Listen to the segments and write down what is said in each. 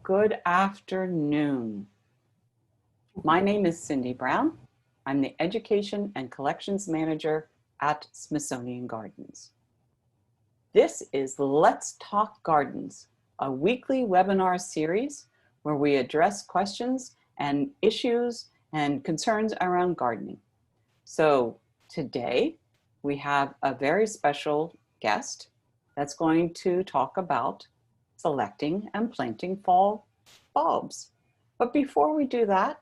Good afternoon. My name is Cindy Brown. I'm the Education and Collections Manager at Smithsonian Gardens. This is Let's Talk Gardens, a weekly webinar series where we address questions and issues and concerns around gardening. So today we have a very special guest that's going to talk about selecting and planting fall bulbs. But before we do that,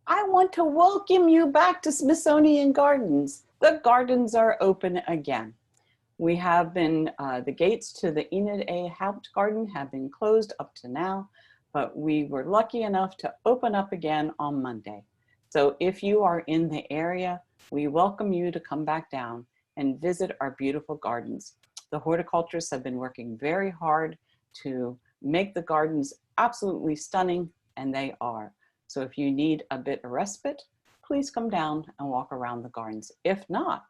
I want to welcome you back to Smithsonian Gardens. The gardens are open again. We have been, the gates to the Enid A. Haupt Garden have been closed up to now, but we were lucky enough to open up again on Monday. So if you are in the area, we welcome you to come back down and visit our beautiful gardens. The horticulturists have been working very hard to make the gardens absolutely stunning, and they are. So if you need a bit of respite, please come down and walk around the gardens. If not,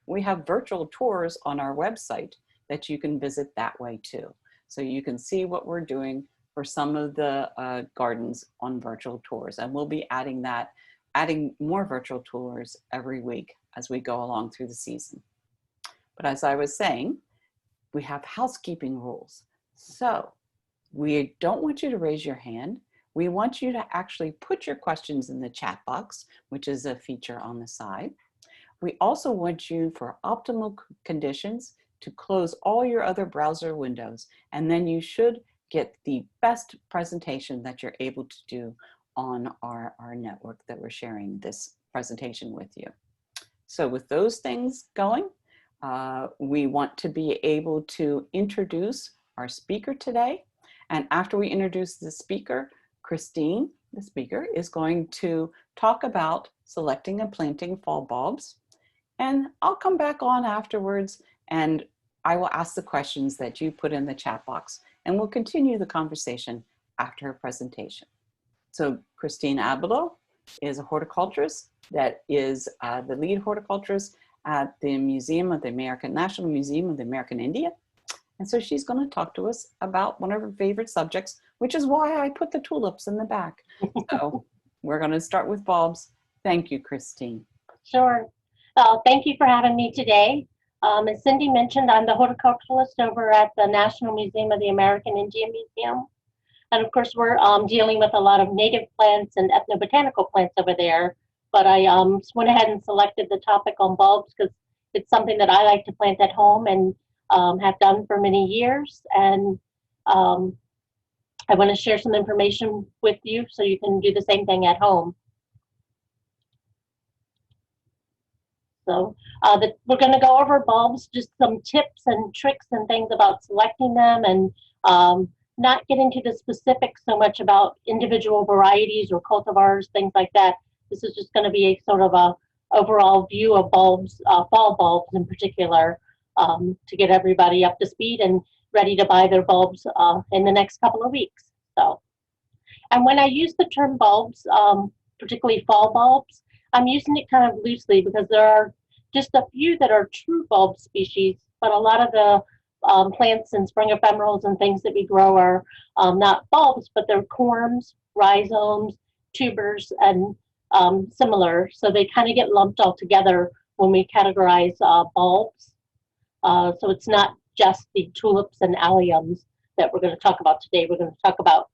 we have virtual tours on our website that you can visit that way too. So you can see what we're doing for some of the gardens on virtual tours. And we'll be adding more virtual tours every week as we go along through the season. But as I was saying, we have housekeeping rules. So we don't want you to raise your hand. We want you to actually put your questions in the chat box, which is a feature on the side. We also want you, for optimal conditions, to close all your other browser windows, and then you should get the best presentation that you're able to do on our network that we're sharing this presentation with you. So with those things going, we want to be able to introduce our speaker today. And after we introduce the speaker, Christine, the speaker, is going to talk about selecting and planting fall bulbs. And I'll come back on afterwards and I will ask the questions that you put in the chat box, and we'll continue the conversation after her presentation. So Christine Abelow is a horticulturist that is the lead horticulturist at the National Museum of the American Indian. And so she's going to talk to us about one of her favorite subjects, which is why I put the tulips in the back. So we're going to start with bulbs. Thank you, Christine. Sure. Thank you for having me today. As Cindy mentioned, I'm the horticulturalist over at the National Museum of the American Indian Museum. And of course, we're dealing with a lot of native plants and ethnobotanical plants over there. But I went ahead and selected the topic on bulbs because it's something that I like to plant at home and have done for many years. And I want to share some information with you so you can do the same thing at home. So we're going to go over bulbs, just some tips and tricks and things about selecting them, and not get into the specifics so much about individual varieties or cultivars, things like that. This is just going to be a sort of a overall view of bulbs, fall bulbs in particular, to get everybody up to speed and ready to buy their bulbs in the next couple of weeks. So, and when I use the term bulbs, particularly fall bulbs, I'm using it kind of loosely because there are just a few that are true bulb species, but a lot of the plants and spring ephemerals and things that we grow are not bulbs, but they're corms, rhizomes, tubers, and similar. So they kind of get lumped all together when we categorize bulbs. So it's not just the tulips and alliums that we're going to talk about today. We're going to talk about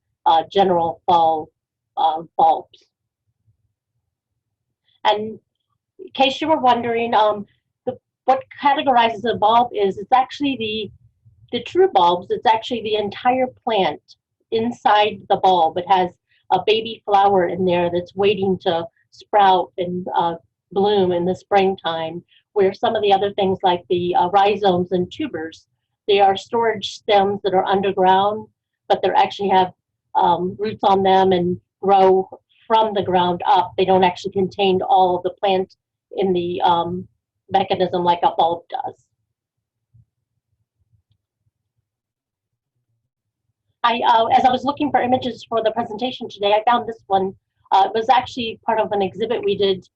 general fall bulbs. And in case you were wondering, what categorizes a bulb is it's actually the true bulbs. It's actually the entire plant inside the bulb. It has a baby flower in there that's waiting to sprout and bloom in the springtime, where some of the other things like the rhizomes and tubers, they are storage stems that are underground, but they actually have roots on them and grow from the ground up. They don't actually contain all of the plant in the mechanism like a bulb does. As I was looking for images for the presentation today, I found this one. It was actually part of an exhibit we did,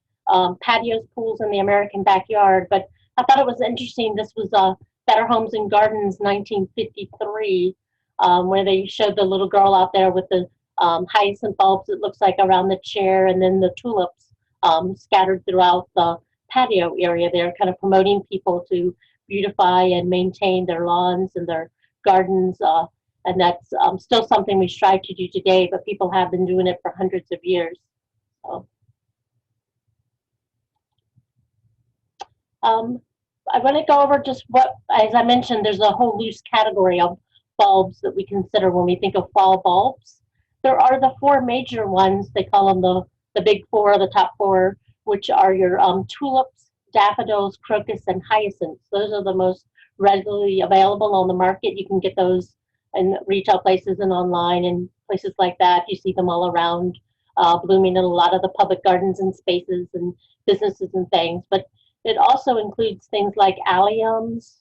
patios, pools in the American backyard, but I thought it was interesting. This was Better Homes and Gardens 1953. where they showed the little girl out there with the hyacinth bulbs, it looks like, around the chair, and then the tulips scattered throughout the patio area there, kind of promoting people to beautify and maintain their lawns and their gardens. And that's still something we strive to do today, but people have been doing it for hundreds of years. So, I want to go over just what, as I mentioned, there's a whole loose category of bulbs that we consider when we think of fall bulbs. There are the four major ones. They call them the big four, the top four, which are your tulips, daffodils, crocus, and hyacinths. Those are the most readily available on the market. You can get those in retail places and online and places like that. You see them all around, blooming in a lot of the public gardens and spaces and businesses and things. But it also includes things like alliums,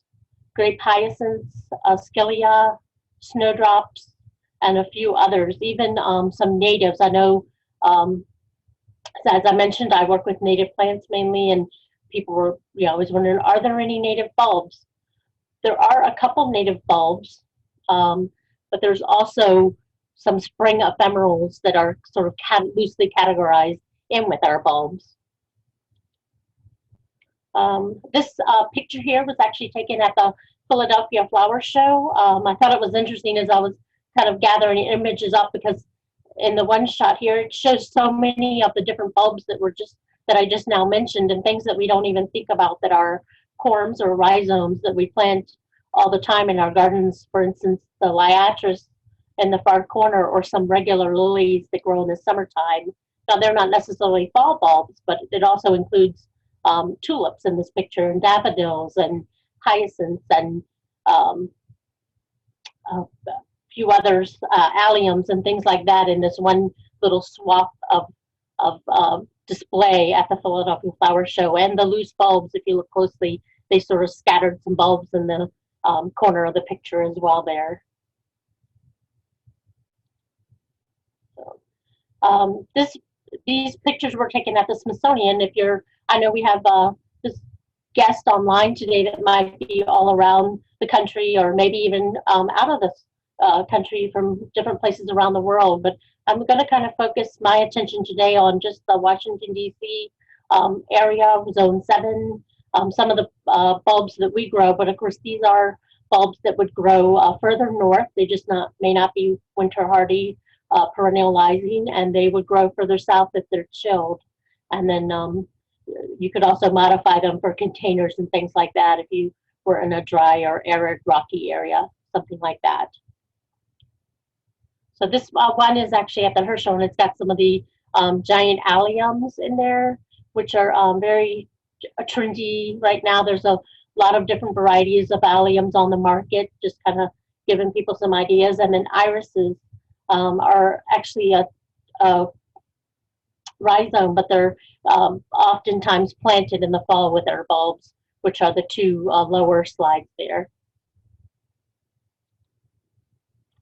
grape hyacinths, skillia, snowdrops, and a few others, even some natives. I know, as I mentioned, I work with native plants mainly, and people were always wondering, are there any native bulbs? There are a couple native bulbs, but there's also some spring ephemerals that are sort of loosely categorized in with our bulbs. This picture here was actually taken at the Philadelphia Flower Show. I thought it was interesting as I was kind of gathering images up, because in the one shot here, it shows so many of the different bulbs that I just now mentioned, and things that we don't even think about that are corms or rhizomes that we plant all the time in our gardens. For instance, the liatris in the far corner, or some regular lilies that grow in the summertime. Now, they're not necessarily fall bulbs, but it also includes tulips in this picture, and daffodils, and hyacinths, and a few others, alliums, and things like that in this one little swath of display at the Philadelphia Flower Show. And the loose bulbs, if you look closely, they sort of scattered some bulbs in the corner of the picture as well there. So, these pictures were taken at the Smithsonian. I know we have this guest online today that might be all around the country, or maybe even out of the country from different places around the world. But I'm going to kind of focus my attention today on just the Washington, D.C. Area, Zone 7, some of the bulbs that we grow. But of course, these are bulbs that would grow further north. They just may not be winter hardy, perennializing, and they would grow further south if they're chilled. And then you could also modify them for containers and things like that if you were in a dry or arid, rocky area, something like that. So this one is actually at the Herschel, and it's got some of the giant alliums in there, which are very trendy right now. There's a lot of different varieties of alliums on the market, just kind of giving people some ideas. And then irises are actually a rhizome, but they're oftentimes planted in the fall with our bulbs, which are the two lower slides there.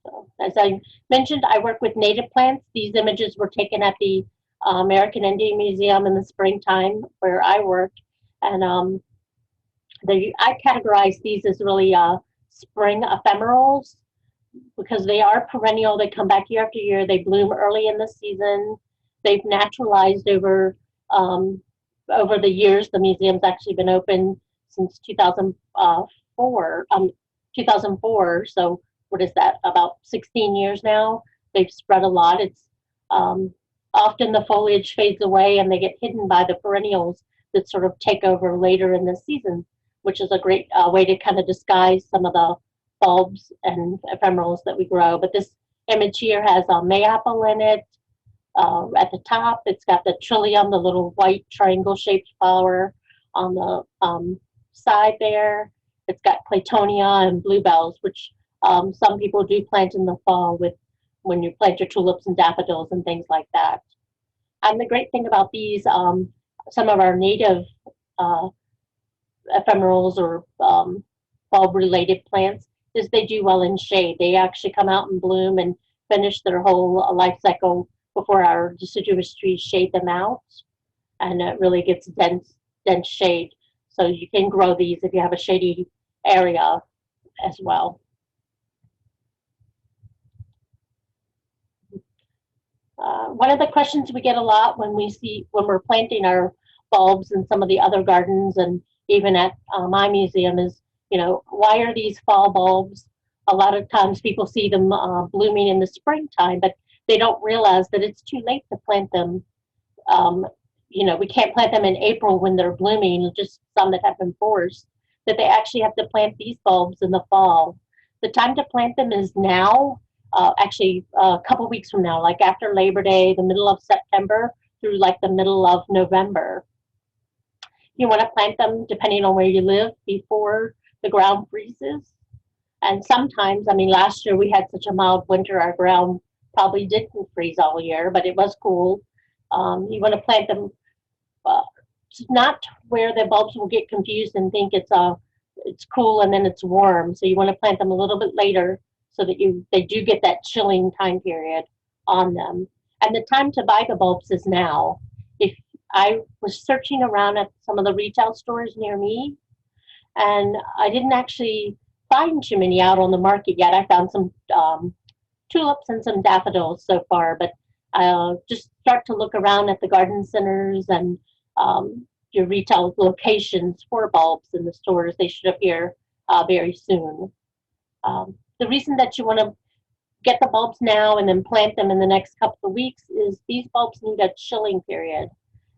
So, as I mentioned, I work with native plants. These images were taken at the American Indian Museum in the springtime where I work, and I categorize these as really spring ephemerals, because they are perennial. They come back year after year. They bloom early in the season. They've naturalized over the years. The museum's actually been open since 2004. 2004. So what is that? About 16 years now. They've spread a lot. It's often the foliage fades away and they get hidden by the perennials that sort of take over later in the season, which is a great way to kind of disguise some of the bulbs and ephemerals that we grow. But this image here has a mayapple in it. At the top, it's got the trillium, the little white triangle-shaped flower on the side there. It's got claytonia and bluebells, which some people do plant in the fall when you plant your tulips and daffodils and things like that. And the great thing about these, some of our native ephemerals or bulb-related plants, is they do well in shade. They actually come out and bloom and finish their whole life cycle before our deciduous trees shade them out, and it really gets dense shade. So you can grow these if you have a shady area as well. One of the questions we get a lot when we're planting our bulbs in some of the other gardens and even at my museum is, why are these fall bulbs? A lot of times people see them blooming in the springtime, but they don't realize that it's too late to plant them. Um, we can't plant them in April when they're blooming, just some that have been forced, that they actually have to plant these bulbs in the fall. The time to plant them is now, actually a couple weeks from now, like after Labor Day, the middle of September through like the middle of November. You want to plant them depending on where you live before the ground freezes. And sometimes, I mean, last year we had such a mild winter, our ground probably didn't freeze all year, but it was cool. You want to plant them uh, not where the bulbs will get confused and think it's cool and then it's warm. So you want to plant them a little bit later so that they do get that chilling time period on them. And the time to buy the bulbs is now. If I was searching around at some of the retail stores near me, and I didn't actually find too many out on the market yet. I found some tulips and some daffodils so far, but just start to look around at the garden centers and your retail locations for bulbs in the stores. They should appear very soon. The reason that you want to get the bulbs now and then plant them in the next couple of weeks is these bulbs need a chilling period.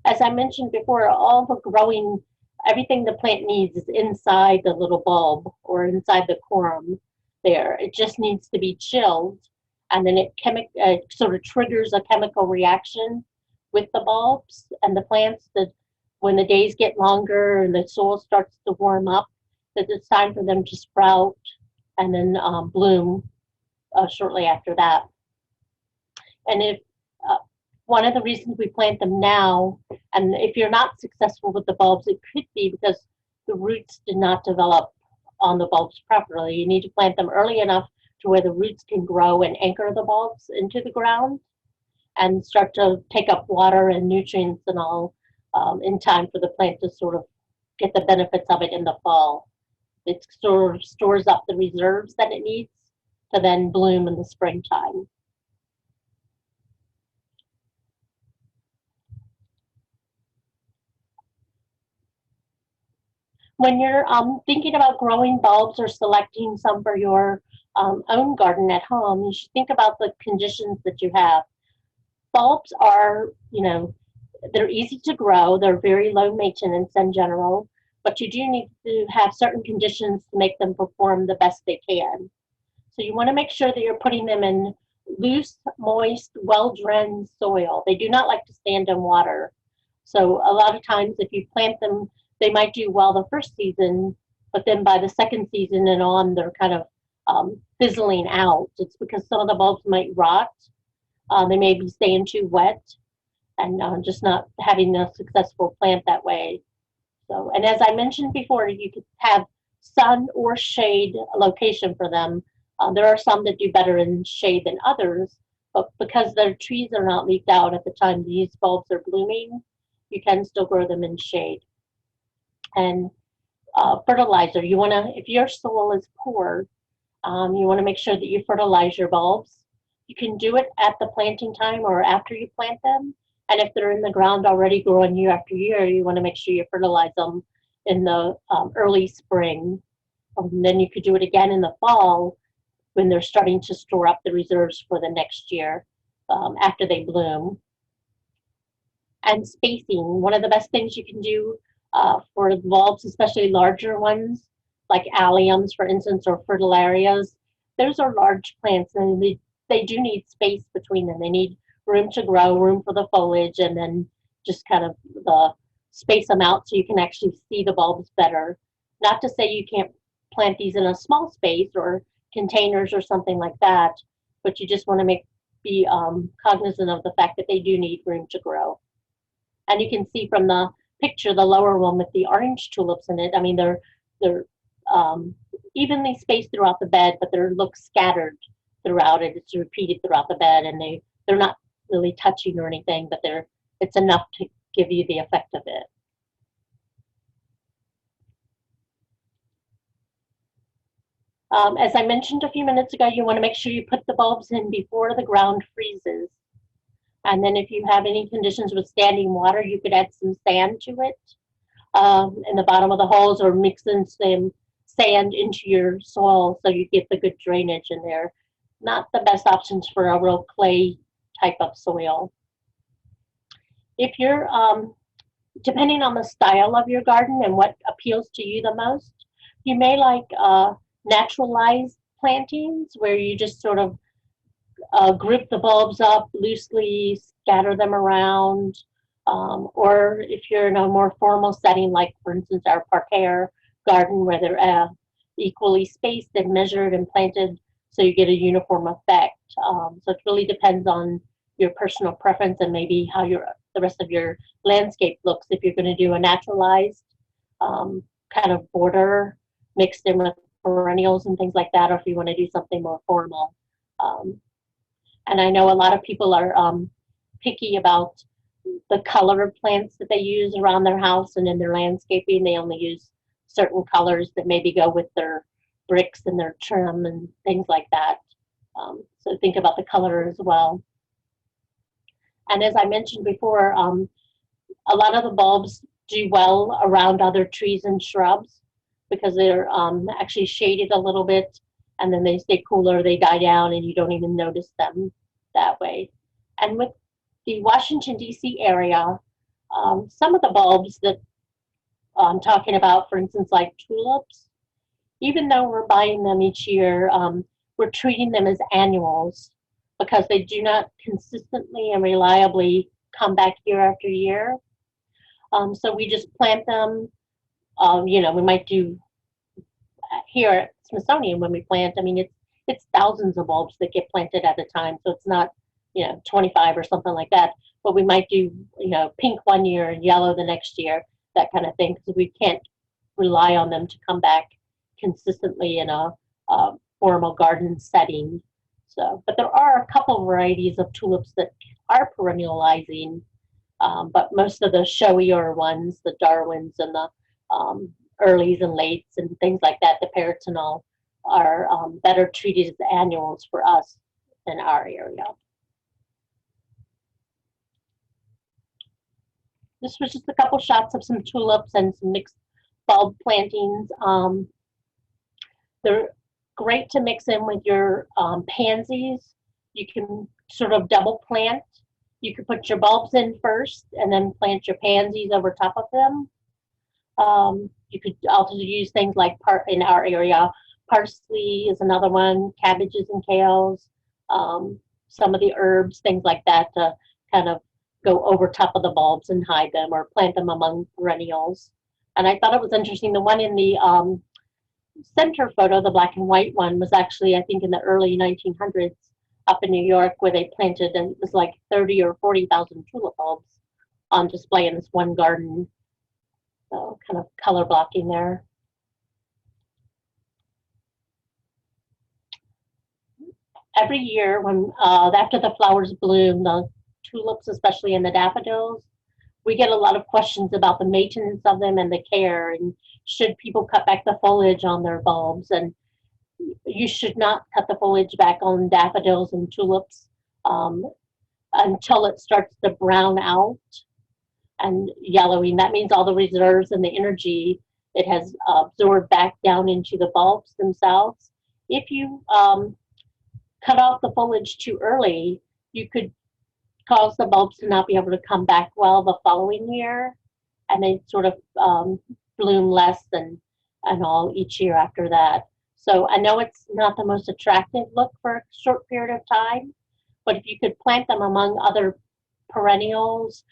As I mentioned before, all the growing, everything the plant needs is inside the little bulb or inside the corm there. It just needs to be chilled, and then it sort of triggers a chemical reaction with the bulbs and the plants that when the days get longer and the soil starts to warm up, that it's time for them to sprout and then bloom shortly after that. And if one of the reasons we plant them now, and if you're not successful with the bulbs, it could be because the roots did not develop on the bulbs properly. You need to plant them early enough to where the roots can grow and anchor the bulbs into the ground and start to take up water and nutrients and all in time for the plant to sort of get the benefits of it in the fall. It sort of stores up the reserves that it needs to then bloom in the springtime. When you're thinking about growing bulbs or selecting some for your own garden at home, you should think about the conditions that you have. Bulbs are, they're easy to grow. They're very low maintenance in general, but you do need to have certain conditions to make them perform the best they can. So you want to make sure that you're putting them in loose, moist, well-drained soil. They do not like to stand in water. So a lot of times if you plant them, they might do well the first season, but then by the second season and on, they're kind of fizzling out. It's because some of the bulbs might rot. They may be staying too wet and just not having a successful plant that way. So, and as I mentioned before, you could have sun or shade location for them. There are some that do better in shade than others, but because their trees are not leafed out at the time these bulbs are blooming, you can still grow them in shade. And fertilizer, you want to, if your soil is poor, you want to make sure that you fertilize your bulbs. You can do it at the planting time or after you plant them. And if they're in the ground already growing year after year, you want to make sure you fertilize them in the early spring. And then you could do it again in the fall when they're starting to store up the reserves for the next year after they bloom. And spacing, one of the best things you can do for the bulbs, especially larger ones, like alliums, for instance, or fritillarias, those are large plants and they do need space between them. They need room to grow, room for the foliage, and then just kind of space them out so you can actually see the bulbs better. Not to say you can't plant these in a small space or containers or something like that, but you just want to be cognizant of the fact that they do need room to grow. And you can see from the picture, the lower one with the orange tulips in it, I mean, they're evenly spaced throughout the bed, but they look scattered throughout it. It's repeated throughout the bed, and they're not really touching or anything, but it's enough to give you the effect of it. As I mentioned a few minutes ago, you want to make sure you put the bulbs in before the ground freezes. And then if you have any conditions with standing water, you could add some sand to it in the bottom of the holes, or mix in some sand into your soil so you get the good drainage in there. Not the best options for a real clay type of soil. If you're, depending on the style of your garden and what appeals to you the most, you may like naturalized plantings where you just sort of group the bulbs up loosely, scatter them around, or if you're in a more formal setting, like for instance our parterre garden, where they're equally spaced and measured and planted so you get a uniform effect. So it really depends on your personal preference and maybe how the rest of your landscape looks. If you're going to do a naturalized kind of border mixed in with perennials and things like that, or if you want to do something more formal. And I know a lot of people are picky about the color of plants that they use around their house, and in their landscaping they only use certain colors that maybe go with their bricks and their trim and things like that. So think about the color as well. And as I mentioned before, a lot of the bulbs do well around other trees and shrubs because they're actually shaded a little bit, and then they stay cooler, they die down, and you don't even notice them that way. And with the Washington, D.C. area, some of the bulbs that I'm talking about, for instance, like tulips, even though we're buying them each year, we're treating them as annuals because they do not consistently and reliably come back year after year. So we just plant them. We might do here at Smithsonian when we plant. I mean, it's thousands of bulbs that get planted at a time, so it's not 25 or something like that. But we might do pink one year and yellow the next year, that kind of thing, because we can't rely on them to come back consistently in a formal garden setting. So, but there are a couple varieties of tulips that are perennializing, but most of the showier ones, the Darwins and the earlies and lates and things like that, the peritonal, are better treated as annuals for us in our area. This was just a couple shots of some tulips and some mixed bulb plantings. They're great to mix in with your pansies. You can sort of double plant. You could put your bulbs in first and then plant your pansies over top of them. You could also use things like, in our area, parsley is another one, cabbages and kales, some of the herbs, things like that, to kind of go over top of the bulbs and hide them, or plant them among perennials. And I thought it was interesting, the one in the center photo, the black and white one, was actually, I think, in the early 1900s up in New York, where they planted, and it was like 30 or 40,000 tulip bulbs on display in this one garden. So kind of color blocking there. Every year, when after the flowers bloom, the tulips, especially in the daffodils, we get a lot of questions about the maintenance of them and the care, and should people cut back the foliage on their bulbs. And you should not cut the foliage back on daffodils and tulips until it starts to brown out and yellowing. That means all the reserves and the energy it has absorbed back down into the bulbs themselves. If you cut off the foliage too early, you could cause the bulbs to not be able to come back well the following year, and they sort of bloom less and all each year after that. So I know it's not the most attractive look for a short period of time, but if you could plant them among other perennials,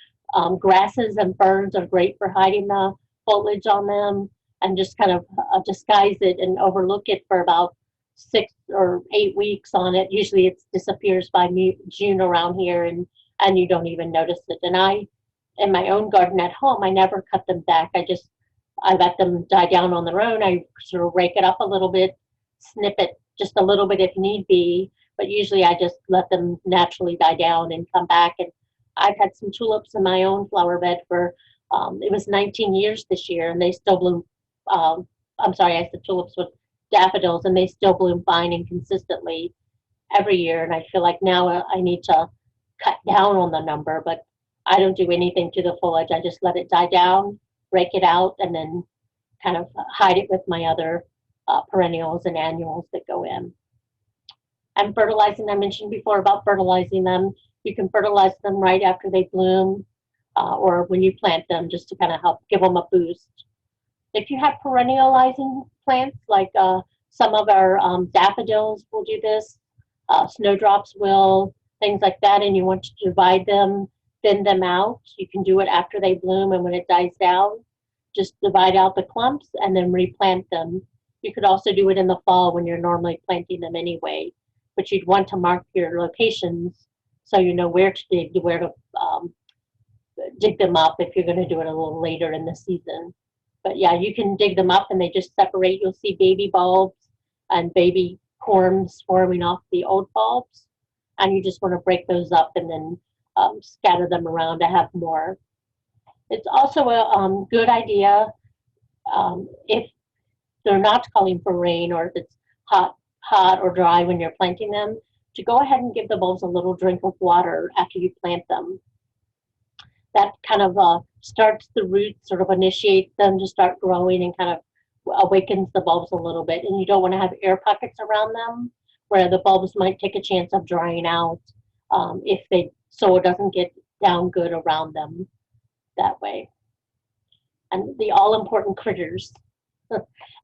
grasses and ferns are great for hiding the foliage on them, and just kind of disguise it and overlook it for about 6 or 8 weeks on it. Usually it disappears by June around here, and you don't even notice it. And in my own garden at home, I never cut them back. I let them die down on their own. I sort of rake it up a little bit, snip it just a little bit if need be, but usually I just let them naturally die down and come back. And I've had some tulips in my own flower bed for, it was 19 years this year, and they still bloom. I'm sorry, I said tulips with daffodils, and they still bloom fine and consistently every year. And I feel like now I need to cut down on the number, but I don't do anything to the foliage. I just let it die down, rake it out, and then kind of hide it with my other perennials and annuals that go in. And fertilizing, I mentioned before about fertilizing them. You can fertilize them right after they bloom or when you plant them, just to kind of help give them a boost. If you have perennializing plants, like some of our daffodils will do this, snowdrops will, things like that, and you want to divide them, thin them out, you can do it after they bloom, and when it dies down, just divide out the clumps and then replant them. You could also do it in the fall when you're normally planting them anyway, but you'd want to mark your locations so you know where to dig, where to dig them up if you're going to do it a little later in the season. But yeah, you can dig them up and they just separate. You'll see baby bulbs and baby corms forming off the old bulbs, and you just want to break those up and then scatter them around to have more. It's also a good idea if they're not calling for rain, or if it's hot or dry when you're planting them, to go ahead and give the bulbs a little drink of water after you plant them. That kind of starts the roots, sort of initiates them to start growing and kind of awakens the bulbs a little bit. And you don't want to have air pockets around them where the bulbs might take a chance of drying out if they, so it doesn't get down good around them that way. And the all-important critters.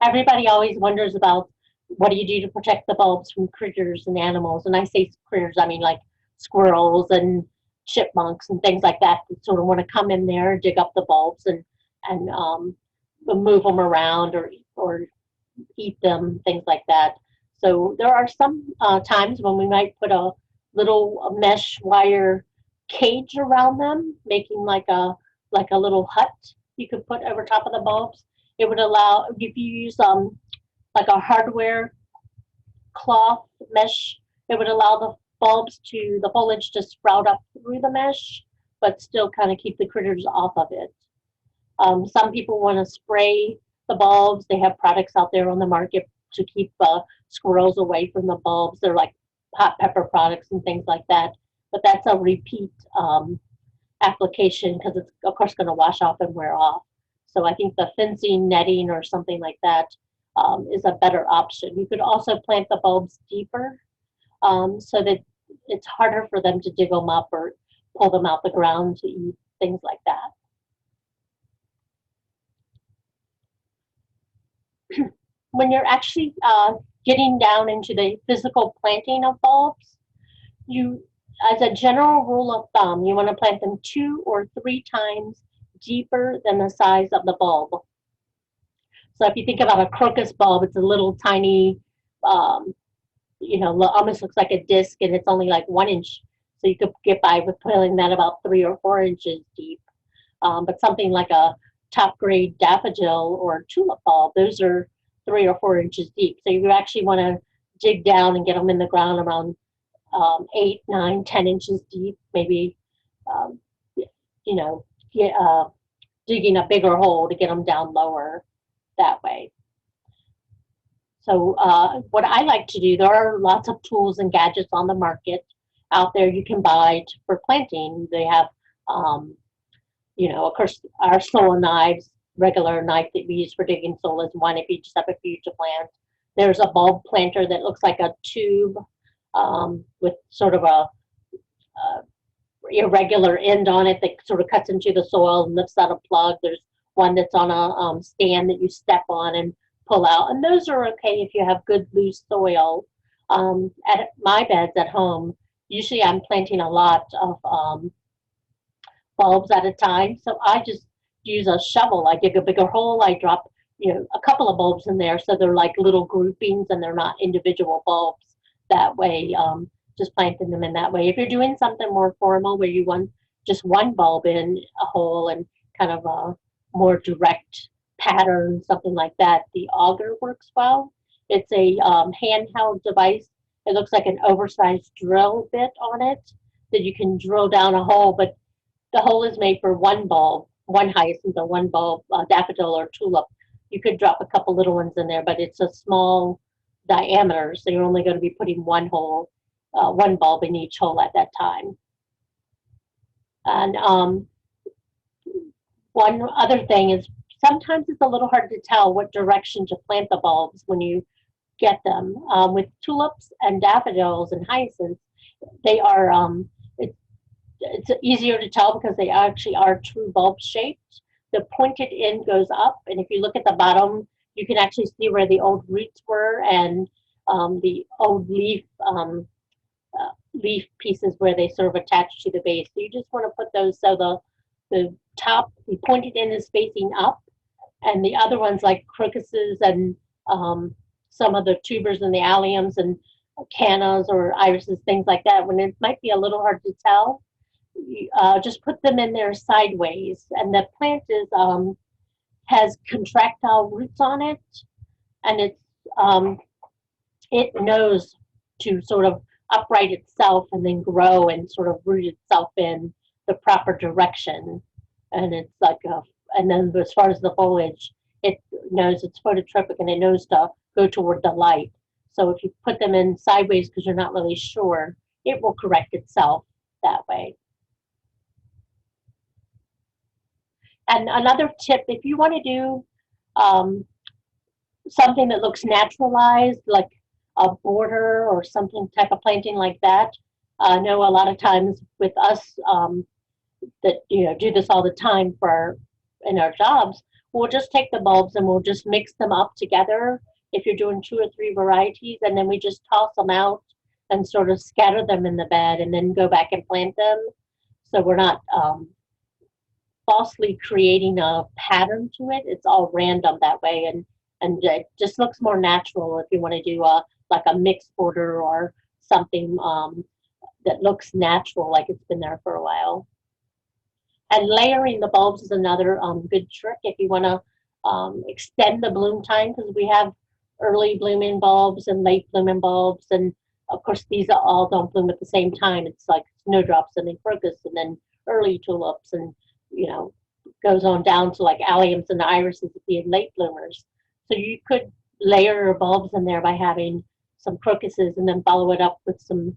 Everybody always wonders about what do you do to protect the bulbs from critters and animals. And I say critters, I mean like squirrels and chipmunks and things like that sort of want to come in there, dig up the bulbs and move them around or eat them, things like that. So there are some times when we might put a little mesh wire cage around them, making like a little hut you could put over top of the bulbs. It would allow, if you use like a hardware cloth mesh, it would allow the bulbs to, the foliage to sprout up through the mesh, but still kind of keep the critters off of it. Some people want to spray the bulbs. They have products out there on the market to keep squirrels away from the bulbs. They're like hot pepper products and things like that. But that's a repeat application because it's, of course, going to wash off and wear off. So I think the fencing, netting, or something like that is a better option. You could also plant the bulbs deeper so that it's harder for them to dig them up or pull them out the ground to eat, things like that. When you're actually getting down into the physical planting of bulbs, you, as a general rule of thumb, you want to plant them 2 or 3 times deeper than the size of the bulb. So if you think about a crocus bulb, it's a little tiny, you know, almost looks like a disc, and it's only like 1 inch. So you could get by with putting that about 3 or 4 inches deep. But something like a top grade daffodil or tulip bulb, those are 3 or 4 inches deep. So you actually want to dig down and get them in the ground around 8, 9, 10 inches deep, maybe, you know, digging a bigger hole to get them down lower that way. So what I like to do, there are lots of tools and gadgets on the market out there you can buy for planting. They have, you know, of course, our soil knives, regular knife that we use for digging soil is one if you just have a few to plant. There's a bulb planter that looks like a tube with sort of a irregular end on it that sort of cuts into the soil and lifts out a plug. There's one that's on a stand that you step on and pull out, and those are okay if you have good loose soil. At my beds at home, usually I'm planting a lot of bulbs at a time, so I just use a shovel. I dig a bigger hole, I drop, you know, a couple of bulbs in there so they're like little groupings and they're not individual bulbs that way. Just planting them in that way. If you're doing something more formal where you want just one bulb in a hole and kind of a more direct pattern, something like that, the auger works well. It's a handheld device. It looks like an oversized drill bit on it that you can drill down a hole, but the hole is made for one bulb, one hyacinth or one bulb, daffodil or tulip. You could drop a couple little ones in there, but it's a small diameter, so you're only going to be putting one hole, one bulb in each hole at that time. And one other thing is sometimes it's a little hard to tell what direction to plant the bulbs when you get them. With tulips and daffodils and hyacinths, they are it's easier to tell because they actually are true bulb shaped. The pointed end goes up, and if you look at the bottom, you can actually see where the old roots were and the old leaf pieces where they sort of attach to the base. So you just want to put those so the top, the pointed end is facing up, and the other ones like crocuses and some of the tubers and the alliums and cannas or irises, things like that, when it might be a little hard to tell, just put them in there sideways. And the plant is has contractile roots on it, and it knows to sort of upright itself and then grow and sort of root itself in the proper direction. And it's like and then as far as the foliage, it knows it's phototropic and it knows to go toward the light. So if you put them in sideways because you're not really sure, it will correct itself that way. And another tip, if you want to do something that looks naturalized, like a border or something type of planting like that, I know a lot of times with us that do this all the time in our jobs, we'll just take the bulbs and we'll just mix them up together if you're doing 2 or 3 varieties, and then we just toss them out and sort of scatter them in the bed and then go back and plant them. So we're not falsely creating a pattern to it. It's all random that way, and it just looks more natural if you want to do like a mixed border or something that looks natural, like it's been there for a while. And layering the bulbs is another good trick if you want to extend the bloom time, because we have early blooming bulbs and late blooming bulbs, and of course these all don't bloom at the same time. It's like snowdrops and then crocus and then early tulips, and goes on down to like alliums and irises being late bloomers. So you could layer your bulbs in there by having some crocuses and then follow it up with some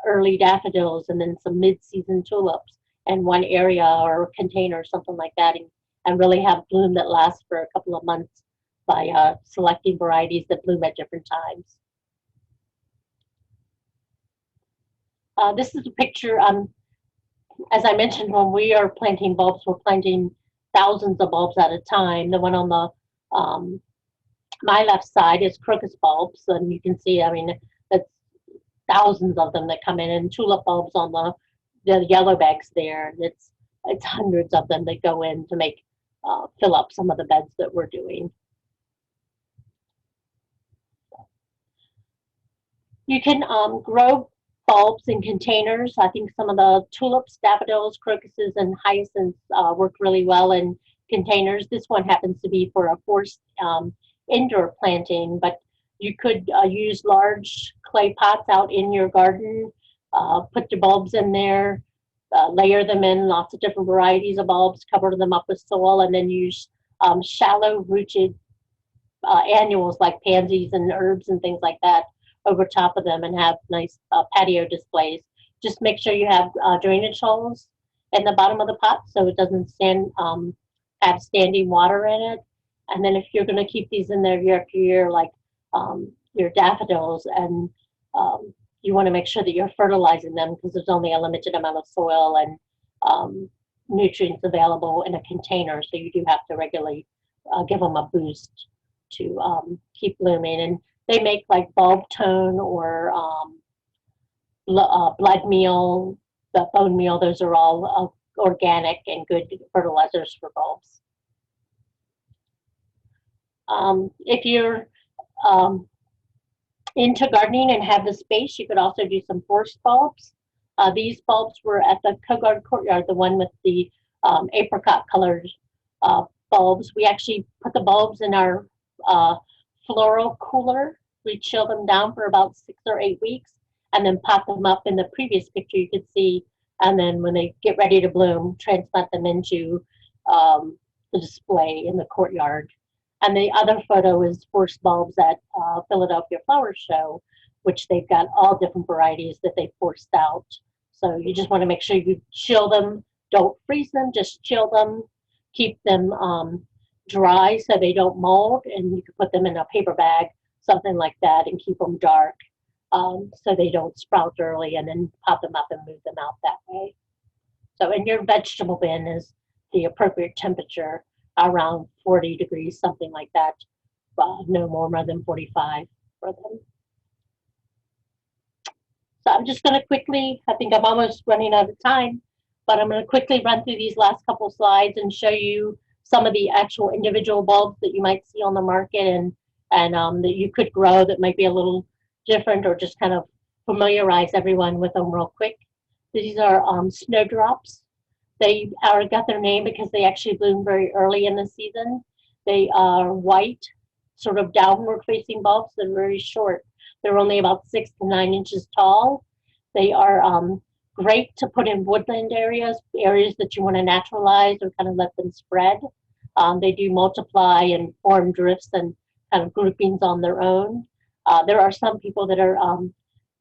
early daffodils and then some mid-season tulips in one area or container or something like that, and really have bloom that lasts for a couple of months by selecting varieties that bloom at different times. This is a picture, as I mentioned, when we are planting bulbs, we're planting thousands of bulbs at a time. The one on the my left side is crocus bulbs, and you can see, I mean, that's thousands of them that come in, and tulip bulbs on the yellow bags there, and it's hundreds of them that go in to make fill up some of the beds that we're doing. You can grow bulbs in containers. I think some of the tulips, daffodils, crocuses, and hyacinths work really well in containers. This one happens to be for a forced indoor planting, but you could use large clay pots out in your garden, put your bulbs in there, layer them in lots of different varieties of bulbs, cover them up with soil, and then use shallow rooted annuals like pansies and herbs and things like that over top of them, and have nice patio displays. Just make sure you have drainage holes in the bottom of the pot so it doesn't have standing water in it. And then if you're going to keep these in there year after year, like your daffodils, and you want to make sure that you're fertilizing them, because there's only a limited amount of soil and nutrients available in a container. So you do have to regularly give them a boost to keep blooming. And they make like bulb tone or blood meal, the bone meal. Those are all organic and good fertilizers for bulbs. If you're into gardening and have the space, you could also do some forced bulbs. These bulbs were at the Kogard Courtyard, the one with the apricot colored bulbs. We actually put the bulbs in our floral cooler. We chill them down for about 6 or 8 weeks and then pop them up. In the previous picture you could see, and then when they get ready to bloom, transplant them into the display in the courtyard. And the other photo is forced bulbs at Philadelphia Flower Show, which they've got all different varieties that they forced out. So you just want to make sure you chill them. Don't freeze them, just chill them. Keep them dry so they don't mold, and you can put them in a paper bag, something like that, and keep them dark so they don't sprout early, and then pop them up and move them out that way. So in your vegetable bin is the appropriate temperature, around 40 degrees, something like that, no more than 45 for them. So I'm just going to quickly, I think I'm almost running out of time, but I'm going to quickly run through these last couple slides and show you some of the actual individual bulbs that you might see on the market and that you could grow that might be a little different, or just kind of familiarize everyone with them real quick. These are snowdrops. They got their name because they actually bloom very early in the season. They are white, sort of downward facing bulbs. They're very short. They're only about 6 to 9 inches tall. They are great to put in woodland areas that you want to naturalize or kind of let them spread. They do multiply and form drifts and kind of groupings on their own. There are some people that are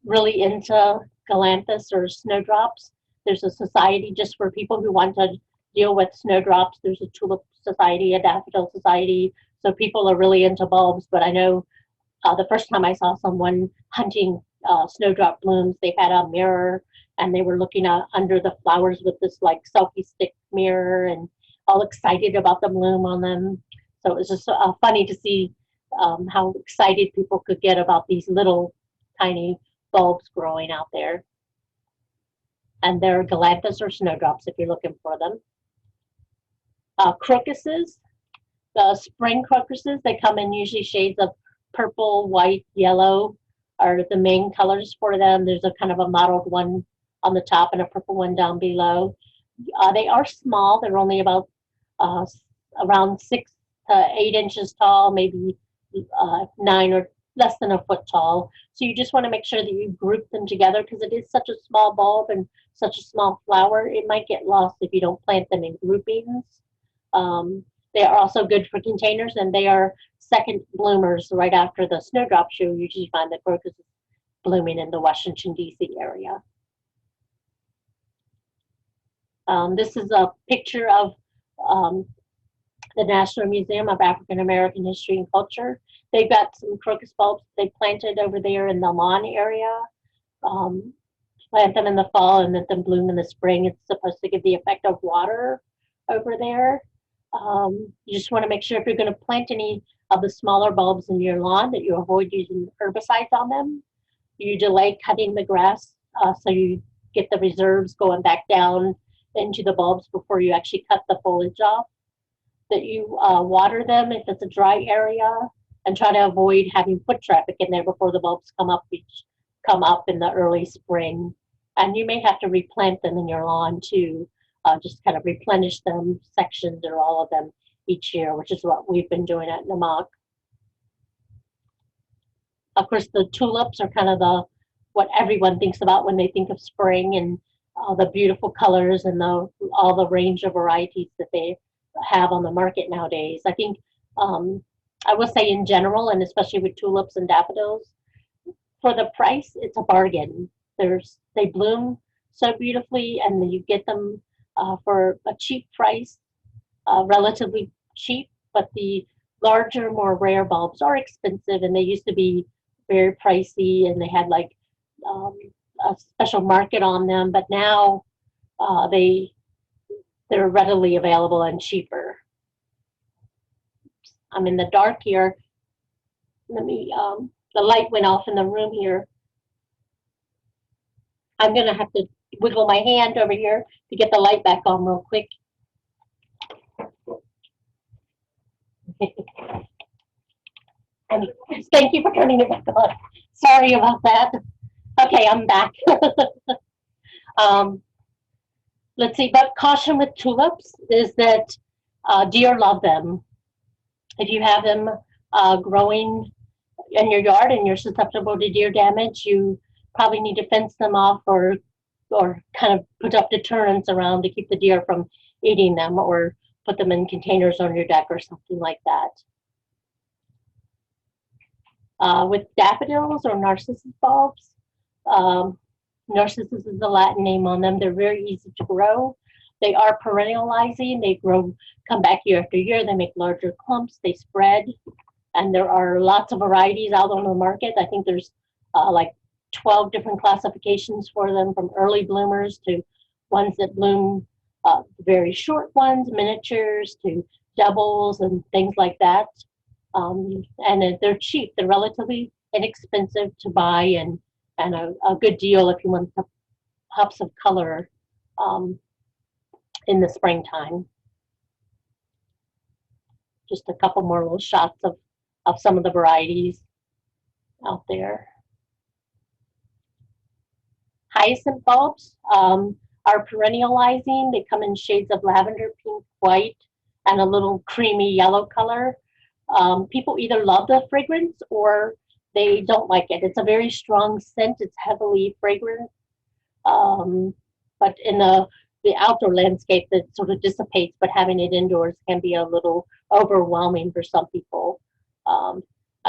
really into galanthus or snowdrops. There's a society just for people who want to deal with snowdrops. There's a tulip society, a daffodil society. So people are really into bulbs, but I know the first time I saw someone hunting snowdrop blooms, they had a mirror and they were looking under the flowers with this like selfie stick mirror and all excited about the bloom on them. So it was just funny to see how excited people could get about these little tiny bulbs growing out there. And they're galanthus or snowdrops if you're looking for them. Crocuses, the spring crocuses, they come in usually shades of purple, white, yellow are the main colors for them. There's a kind of a mottled one on the top and a purple one down below. They are small. They're only about around 6 to 8 inches tall, maybe 9 or less than a foot tall. So you just want to make sure that you group them together because it is such a small bulb and such a small flower. It might get lost if you don't plant them in groupings. They are also good for containers, and they are second bloomers right after the snowdrops. You usually find the crocus blooming in the Washington, D.C. area. This is a picture of the National Museum of African American History and Culture. They've got some crocus bulbs they planted over there in the lawn area. Plant them in the fall and let them bloom in the spring. It's supposed to give the effect of water over there. You just want to make sure if you're going to plant any of the smaller bulbs in your lawn that you avoid using herbicides on them. You delay cutting the grass so you get the reserves going back down into the bulbs before you actually cut the foliage off. That you water them if it's a dry area, and try to avoid having foot traffic in there before the bulbs come up in the early spring. And you may have to replant them in your lawn too, just kind of replenish them, sections or all of them each year, which is what we've been doing at Namak. Of course, the tulips are kind of what everyone thinks about when they think of spring, and the beautiful colors and all the range of varieties that they have on the market nowadays. I think I will say in general, and especially with tulips and daffodils, for the price, it's a bargain. They bloom so beautifully, and you get them for a cheap price, relatively cheap, but the larger, more rare bulbs are expensive, and they used to be very pricey, and they had like a special market on them, but now they're readily available and cheaper. I'm in the dark here. Let me, the light went off in the room here. I'm gonna have to wiggle my hand over here to get the light back on real quick. Thank you for turning it back on. Sorry about that. Okay, I'm back. Let's see, but caution with tulips is that deer love them. If you have them growing in your yard and you're susceptible to deer damage, you probably need to fence them off or kind of put up deterrents around to keep the deer from eating them, or put them in containers on your deck or something like that. With daffodils or narcissus bulbs, Narcissus is the Latin name on them. They're very easy to grow. They are perennializing. They grow, come back year after year. They make larger clumps. They spread. And there are lots of varieties out on the market. I think there's like 12 different classifications for them, from early bloomers to ones that bloom very short ones, miniatures, to doubles and things like that. And they're cheap. They're relatively inexpensive to buy, and a good deal if you want pops of color in the springtime. Just a couple more little shots of some of the varieties out there. Hyacinth bulbs are perennializing. They come in shades of lavender, pink, white, and a little creamy yellow color. People either love the fragrance or they don't like it. It's a very strong scent. It's heavily fragrant. But in the outdoor landscape, that sort of dissipates, but having it indoors can be a little overwhelming for some people.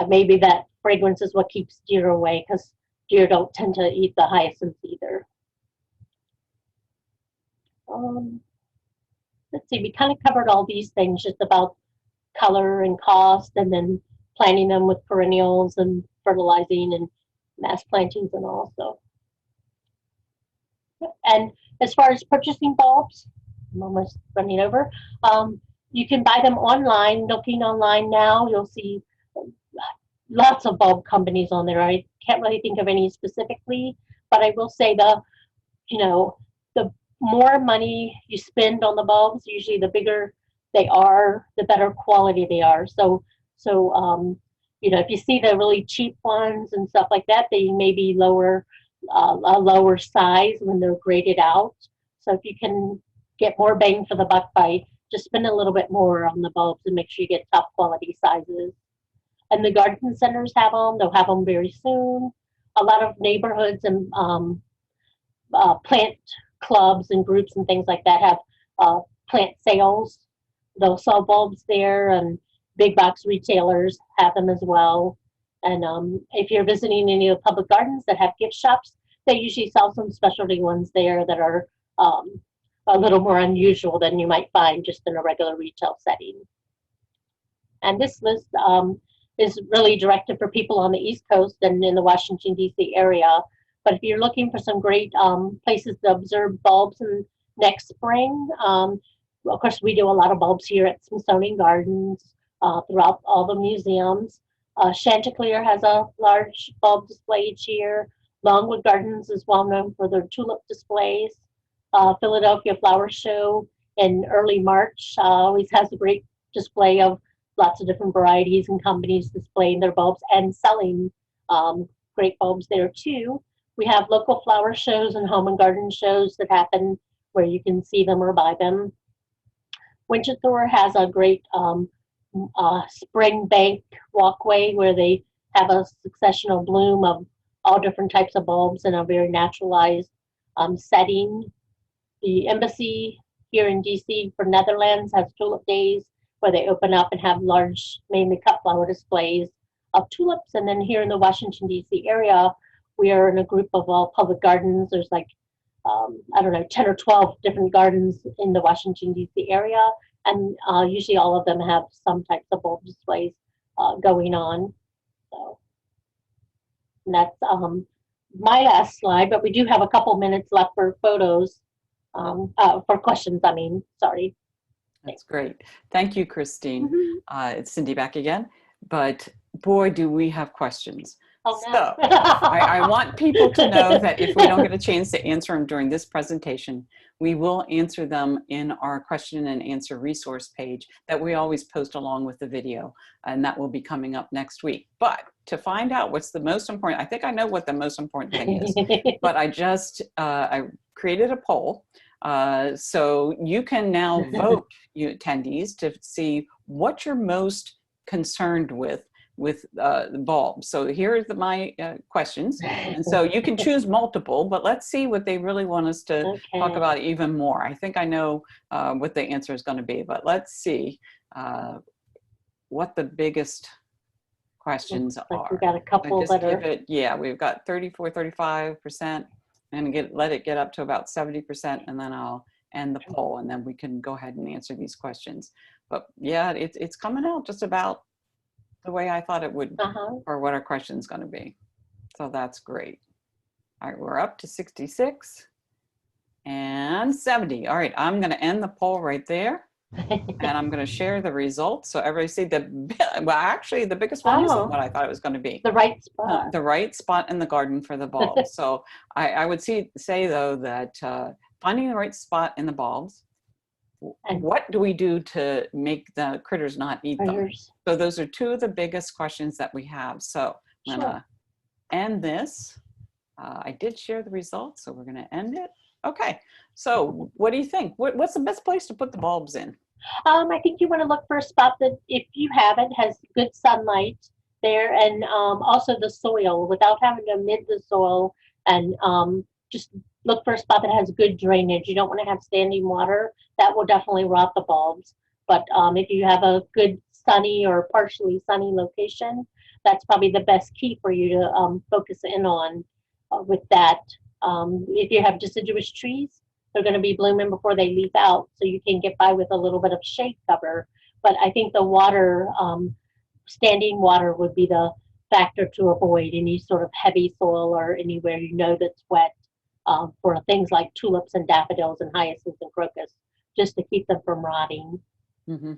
Maybe that fragrance is what keeps deer away, because deer don't tend to eat the hyacinths either. Let's see, we kind of covered all these things, just about color and cost, and then planting them with perennials and fertilizing and mass plantings and all. So, and as far as purchasing bulbs, I'm almost running over. You can buy them online. Looking online now, you'll see lots of bulb companies on there. I can't really think of any specifically, but I will say the more money you spend on the bulbs, usually the bigger they are, the better quality they are. So if you see the really cheap ones and stuff like that, they may be a lower size when they're graded out. So if you can get more bang for the buck by just spend a little bit more on the bulbs and make sure you get top quality sizes. And the garden centers have them. They'll have them very soon. A lot of neighborhoods and plant clubs and groups and things like that have plant sales. They'll sell bulbs there, and big box retailers have them as well. And if you're visiting any of the public gardens that have gift shops, they usually sell some specialty ones there that are a little more unusual than you might find just in a regular retail setting. And this list is really directed for people on the East Coast and in the Washington, D.C. area. But if you're looking for some great places to observe bulbs in next spring, of course, we do a lot of bulbs here at Smithsonian Gardens, throughout all the museums. Chanticleer has a large bulb display each year. Longwood Gardens is well known for their tulip displays. Philadelphia Flower Show in early March always has a great display of lots of different varieties and companies displaying their bulbs and selling great bulbs there too. We have local flower shows and home and garden shows that happen where you can see them or buy them. Winterthur has a great spring bank walkway where they have a succession of bloom of all different types of bulbs in a very naturalized setting. The embassy here in DC for Netherlands has tulip days where they open up and have large, mainly cut flower displays of tulips. And then here in the Washington, DC area, we are in a group of all public gardens. There's like, 10 or 12 different gardens in the Washington, D.C. area. And usually all of them have some types of bulb displays going on. So and that's my last slide, but we do have a couple minutes left for photos, for questions, sorry. That's great. Thank you, Christine. It's Cindy back again, but boy, do we have questions. Oh, no. So I want people to know that if we don't get a chance to answer them during this presentation, we will answer them in our question and answer resource page that we always post along with the video, and that will be coming up next week. But to find out what's the most important, I think I know what the most important thing is, but I created a poll. So you can now vote, you attendees, to see what you're most concerned with the bulbs. So here's my questions. And so you can choose multiple, but let's see what they really want us to talk about even more. I think I know what the answer is going to be, but let's see what the biggest questions are. We've got a couple that are... we've got 34, 35%. I'm going to let it get up to about 70%, and then I'll end the poll, and then we can go ahead and answer these questions. But yeah, it's coming out just about the way I thought it would, or what our question is going to be. So that's great. All right, we're up to 66 and 70. All right, I'm going to end the poll right there. And I'm going to share the results so everybody see well, actually the biggest one isn't what I thought it was going to be. The right spot. The right spot in the garden for the bulbs. So I would say though that finding the right spot in the bulbs, and what do we do to make the critters not eat them? So those are two of the biggest questions that we have. So I'm going to end this. I did share the results, so we're going to end it. Okay, so what do you think? What's the best place to put the bulbs in? I think you want to look for a spot that, if you have it, has good sunlight there, and also the soil, without having to amid the soil, and just look for a spot that has good drainage. You don't want to have standing water. That will definitely rot the bulbs. But if you have a good sunny or partially sunny location, that's probably the best key for you to focus in on with that. If you have deciduous trees, they're going to be blooming before they leaf out, so you can get by with a little bit of shade cover. But I think the water, standing water, would be the factor to avoid any sort of heavy soil or anywhere you know that's wet, for things like tulips and daffodils and hyacinths and crocus, just to keep them from rotting. Mm-hmm.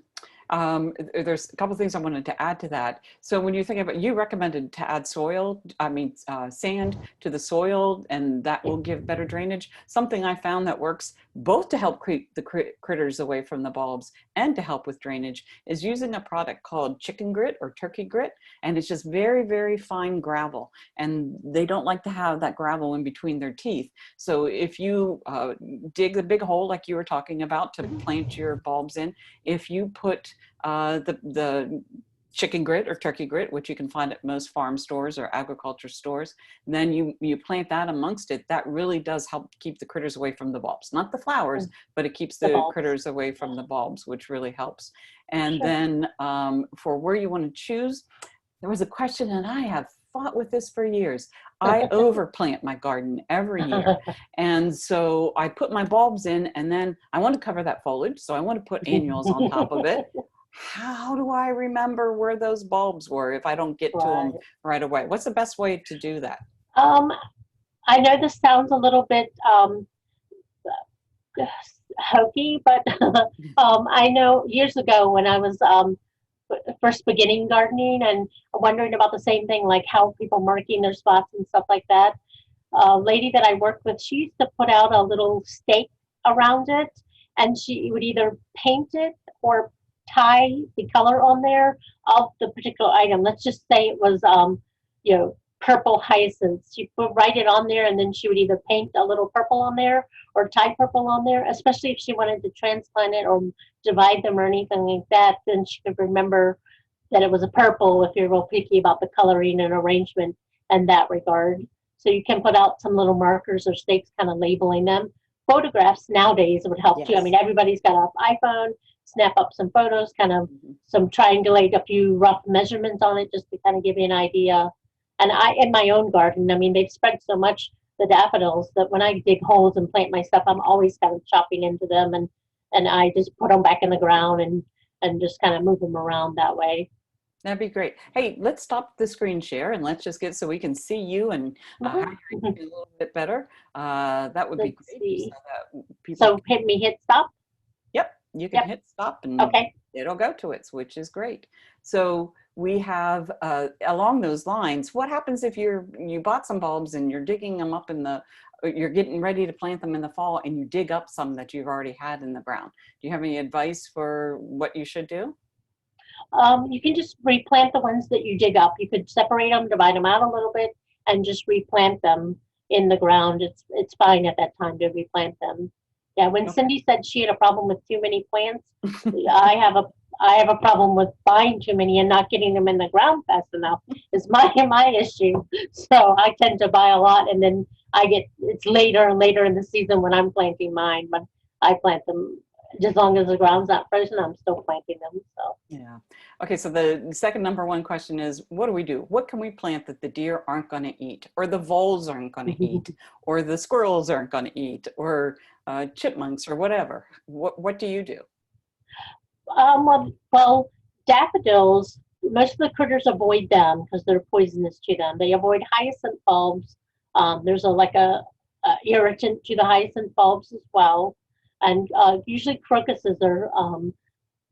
There's a couple of things I wanted to add to that. So when you're thinking about, you recommended to add sand to the soil, and that will give better drainage. Something I found that works both to help keep the critters away from the bulbs and to help with drainage is using a product called chicken grit or turkey grit. And it's just very, very fine gravel. And they don't like to have that gravel in between their teeth. So if you dig the big hole like you were talking about to plant your bulbs in, if you put the chicken grit or turkey grit, which you can find at most farm stores or agriculture stores, then you plant that amongst it. That really does help keep the critters away from the bulbs. Not the flowers, but it keeps the critters away from the bulbs, which really helps. And then for where you want to choose, there was a question, and I have fought with this for years. I overplant my garden every year. And so I put my bulbs in, and then I want to cover that foliage. So I want to put annuals on top of it. How do I remember where those bulbs were if I don't get to them right away? What's the best way to do that? I know this sounds a little bit hokey, but I know years ago when I was first beginning gardening and wondering about the same thing, like how people marking their spots and stuff like that, a lady that I worked with, she used to put out a little stake around it, and she would either paint it or tie the color on there of the particular item. Let's just say it was purple hyacinths. She would write it on there, and then she would either paint a little purple on there or tie purple on there, especially if she wanted to transplant it or divide them or anything like that. Then she could remember that it was a purple if you're real picky about the coloring and arrangement in that regard. So you can put out some little markers or stakes kind of labeling them. Photographs nowadays would help too. I mean, everybody's got an iPhone. Snap up some photos, kind of some triangulate a few rough measurements on it just to kind of give you an idea. And in my own garden, I mean, they've spread so much, the daffodils, that when I dig holes and plant my stuff, I'm always kind of chopping into them, and I just put them back in the ground and just kind of move them around that way. That'd be great. Hey, let's stop the screen share and let's just get so we can see you and how you're doing a little bit better. That would be great. So hit stop? Yep. You can hit stop and it'll go to it, which is great. So we have, along those lines, what happens if you bought some bulbs and you're digging them up you're getting ready to plant them in the fall and you dig up some that you've already had in the ground? Do you have any advice for what you should do? You can just replant the ones that you dig up. You could separate them, divide them out a little bit, and just replant them in the ground. It's fine at that time to replant them. Yeah, when Cindy said she had a problem with too many plants, I have a problem with buying too many and not getting them in the ground fast enough. Is my issue. So I tend to buy a lot, and then it's later and later in the season when I'm planting mine. But I plant them as long as the ground's not frozen, I'm still planting them. So Yeah. Okay, so the second number one question is, what do we do? What can we plant that the deer aren't going to eat, or the voles aren't going to eat, or the squirrels aren't going to eat, or chipmunks, or whatever? What do you do? well, daffodils, most of the critters avoid them because they're poisonous to them. They avoid hyacinth bulbs. There's a irritant to the hyacinth bulbs as well. And usually crocuses are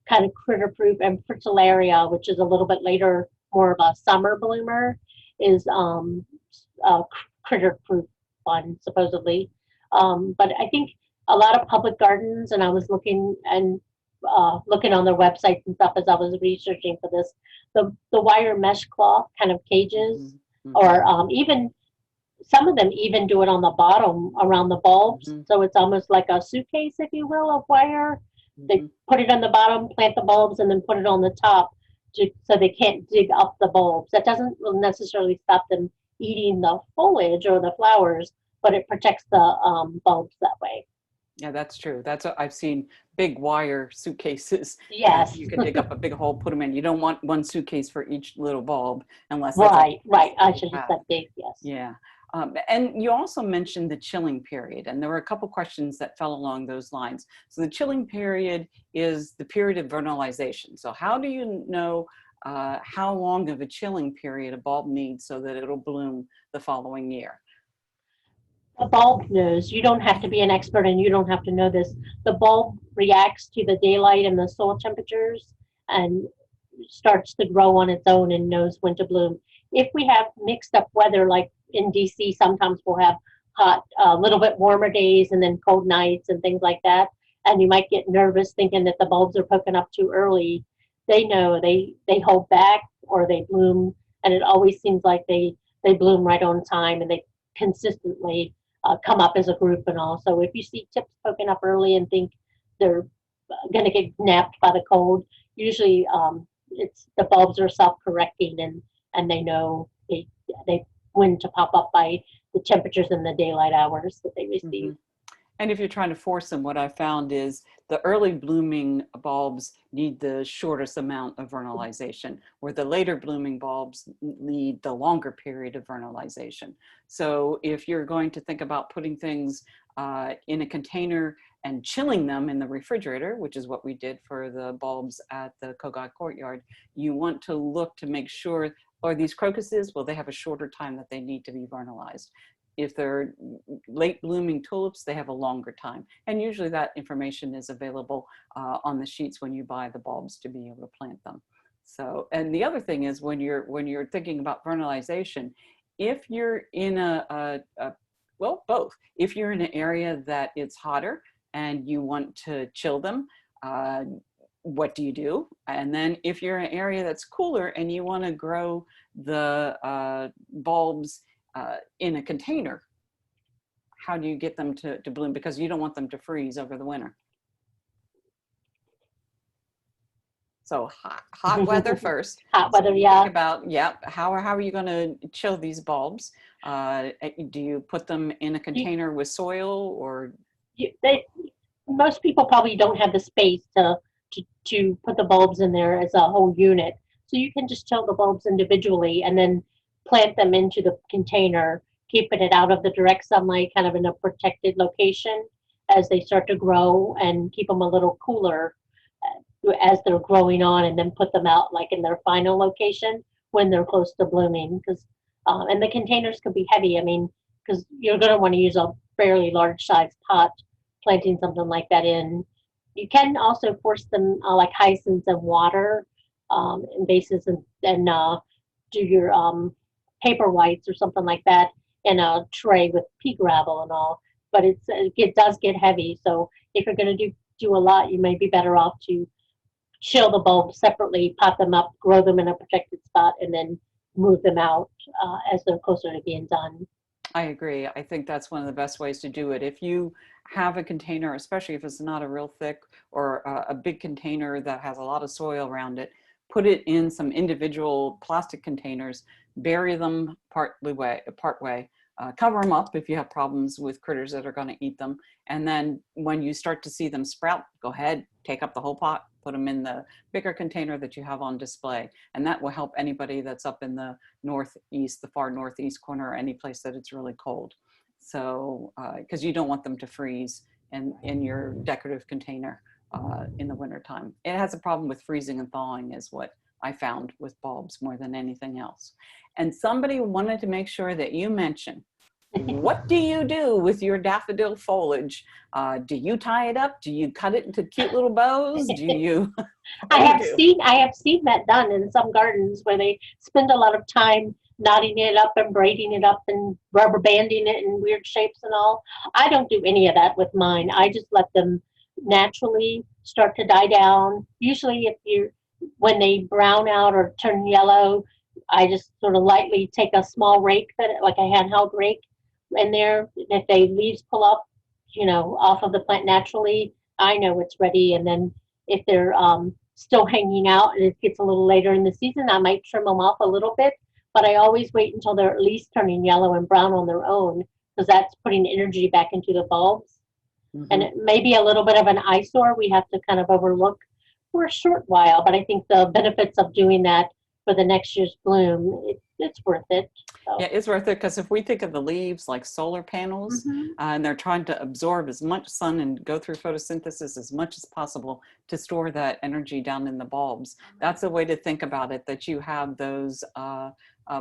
kind of critter proof, and fritillaria, which is a little bit later, more of a summer bloomer, is a critter proof one, supposedly. But I think a lot of public gardens, and I was looking on their websites and stuff as I was researching for this, the wire mesh cloth kind of cages, Mm-hmm. or even some of them even do it on the bottom around the bulbs. Mm-hmm. So it's almost like a suitcase, if you will, of wire. They Mm-hmm. put it on the bottom, plant the bulbs, and then put it on the top so they can't dig up the bulbs. That doesn't necessarily stop them eating the foliage or the flowers, but it protects the bulbs that way. Yeah, that's true. I've seen big wire suitcases. Yes. You can dig up a big hole, put them in. You don't want one suitcase for each little bulb unless that's Right. I should have said big, yes. Yeah. And you also mentioned the chilling period, and there were a couple questions that fell along those lines. So the chilling period is the period of vernalization. So how do you know how long of a chilling period a bulb needs so that it'll bloom the following year? The bulb knows. You don't have to be an expert and you don't have to know this. The bulb reacts to the daylight and the soil temperatures and starts to grow on its own and knows when to bloom. If we have mixed up weather, like in DC, sometimes we'll have hot, a little bit warmer days and then cold nights and things like that. And you might get nervous thinking that the bulbs are poking up too early. They know they hold back or they bloom, and it always seems like they bloom right on time, and they consistently come up as a group and all. So if you see tips poking up early and think they're going to get napped by the cold, usually it's the bulbs are self-correcting, and they know they when to pop up by the temperatures and the daylight hours that they receive. Mm-hmm. And if you're trying to force them, what I found is the early blooming bulbs need the shortest amount of vernalization, where the later blooming bulbs need the longer period of vernalization. So if you're going to think about putting things in a container and chilling them in the refrigerator, which is what we did for the bulbs at the Kogod Courtyard, you want to look to make sure, or these crocuses, well, they have a shorter time that they need to be vernalized. If they're late blooming tulips, they have a longer time. And usually that information is available on the sheets when you buy the bulbs to be able to plant them. So, and the other thing is when you're thinking about vernalization, if you're in well, both. If you're in an area that it's hotter and you want to chill them, what do you do? And then if you're in an area that's cooler and you want to grow the bulbs in a container, how do you get them to bloom? Because you don't want them to freeze over the winter. So hot weather first. Hot weather, yeah. Think about, how are you going to chill these bulbs? Do you put them in a container with soil, or? Most people probably don't have the space to put the bulbs in there as a whole unit. So you can just chill the bulbs individually and then plant them into the container, keeping it out of the direct sunlight, kind of in a protected location as they start to grow, and keep them a little cooler as they're growing on, and then put them out like in their final location when they're close to blooming. Because and the containers could be heavy. I mean, because you're going to want to use a fairly large size pot planting something like that in. You can also force them like hyacinths and water in vases, and do your paper whites or something like that in a tray with pea gravel and all. But it does get heavy. So if you're going to do a lot, you may be better off to chill the bulbs separately, pot them up, grow them in a protected spot, and then move them out as they're closer to being done. I agree. I think that's one of the best ways to do it. If you have a container, especially if it's not a real thick or a big container that has a lot of soil around it, put it in some individual plastic containers, bury them part way, cover them up if you have problems with critters that are going to eat them. And then when you start to see them sprout, go ahead, take up the whole pot, put them in the bigger container that you have on display. And that will help anybody that's up in the northeast, the far northeast corner, or any place that it's really cold. So, because you don't want them to freeze in your decorative container in the wintertime. It has a problem with freezing and thawing is what I found with bulbs more than anything else. And somebody wanted to make sure that you mention, what do you do with your daffodil foliage? Do you tie it up? Do you cut it into cute little bows? Do you? I have seen that done in some gardens where they spend a lot of time knotting it up and braiding it up and rubber banding it in weird shapes and all. I don't do any of that with mine. I just let them naturally start to die down. Usually when they brown out or turn yellow, I just sort of lightly take a small rake, like a handheld rake, in there. If the leaves pull up, off of the plant naturally, I know it's ready. And then if they're still hanging out and it gets a little later in the season, I might trim them off a little bit. But I always wait until they're at least turning yellow and brown on their own, because that's putting energy back into the bulbs. Mm-hmm. And it may be a little bit of an eyesore we have to kind of overlook for a short while, but I think the benefits of doing that for the next year's bloom, it's worth it. So. Yeah, it's worth it, because if we think of the leaves like solar panels, and they're trying to absorb as much sun and go through photosynthesis as much as possible to store that energy down in the bulbs. That's a way to think about it, that you have those